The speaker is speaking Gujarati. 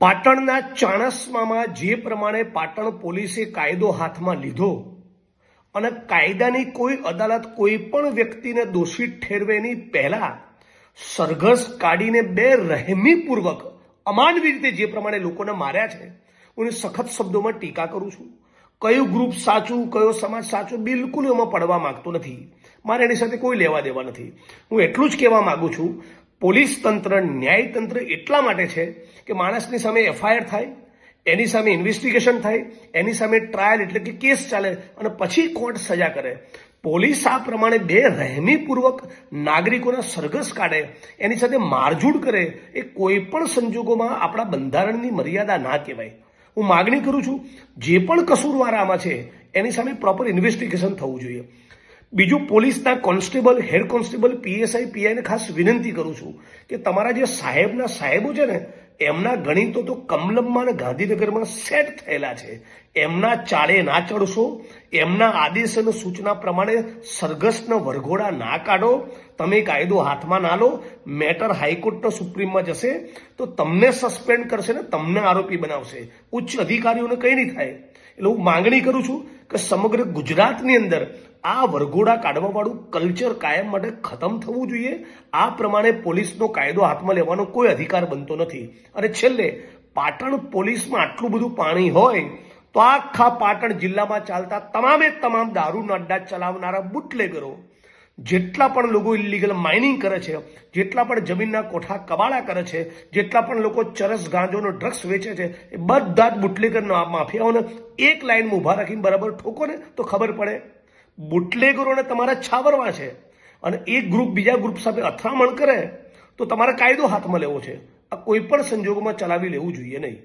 પાટણના ચાણસ્મામાં જે પ્રમાણે પાટણ પોલીસે કાયદો હાથમાં લીધો અને કાયદાની કોઈ અદાલત કોઈ પણ વ્યક્તિને દોષિત ઠેરવે નહીં પહેલા સરઘસ કાઢીને બેરહેમીપૂર્વક અમાનવી રીતે જે પ્રમાણે લોકોને માર્યા છે હું સખત શબ્દોમાં ટીકા કરું છું. કયું ગ્રુપ સાચું કયો સમાજ સાચો બિલકુલ એમાં પડવા માંગતો નથી. મારે એની સાથે કોઈ લેવા દેવા નથી. હું એટલું જ કહેવા માંગુ છું, પોલીસ તંત્ર ન્યાયતંત્ર એટલા માટે છે કે માણસની સામે એફઆઈઆર થાય, એની સામે ઇન્વેસ્ટિગેશન થાય, એની સામે ટ્રાયલ એટલે કે કેસ ચાલે અને પછી કોર્ટ સજા કરે. પોલીસ આ પ્રમાણે બેરહેમીપૂર્વક નાગરિકોના સરઘસ કાઢે, એની સાથે મારઝૂડ કરે, એ કોઈ પણ સંજોગોમાં આપણા બંધારણની મર્યાદા ના કહેવાય. હું માગણી કરું છું, જે પણ કસૂરવાર આમાં છે એની સામે પ્રોપર ઇન્વેસ્ટિગેશન થવું જોઈએ. બીજું, પોલીસના કોન્સ્ટેબલ, હેડ કોન્સ્ટેબલ, પીએસઆઈ, પીઆઈને ખાસ વિનંતી કરું છું કે તમારા જે સાહેબો છે ને એમના ગણિતો તો કમલમમાં અને ગાંધીનગરમાં સેટ થયેલા છે. એમના ચાળે ના ચડશો, એમના આદેશ અને સૂચના પ્રમાણે સરઘસના વરઘોડા ના કાઢો. તમે કાયદો હાથમાં ના લો. મેટર હાઈકોર્ટના સુપ્રીમમાં જશે તો તમને સસ્પેન્ડ કરશે ને તમને આરોપી બનાવશે. ઉચ્ચ અધિકારીઓને કંઈ નહીં થાય. એટલે હું માંગણી કરું છું કે સમગ્ર ગુજરાતની અંદર આ વરઘોડા કાઢવાવાળું કલ્ચર કાયમ માટે ખતમ થવું જોઈએ. આ પ્રમાણે પોલીસનો કાયદો હાથમાં લેવાનો કોઈ અધિકાર બનતો નથી. અને છેલ્લે, પાટણ પોલીસમાં આટલું બધું પાણી હોય તો આખા પાટણ જિલ્લામાં ચાલતા તમામ દારૂના અડ્ડા ચલાવનારા બુટલેગરો, જેટલા પણ લોકો ઇલીગલ માઇનિંગ કરે છે, જેટલા પણ જમીનના કોઠા કબાડા કરે છે, જેટલા પણ લોકો ચરસ ગાંજોનો ડ્રગ્સ વેચે છે, એ બધા જ બુટલેગરના માફિયાઓને એક લાઈનમાં ઊભા રાખીને બરાબર ઠોકો ને તો ખબર પડે. બુટલેગરોને તમારા છાવરવા છે અને એક ગ્રુપ બીજા ગ્રુપ સાથે અથડામણ કરે તો તમારે કાયદો હાથમાં લેવો છે. આ કોઈ પણ સંજોગોમાં ચલાવી લેવું જોઈએ નહીં.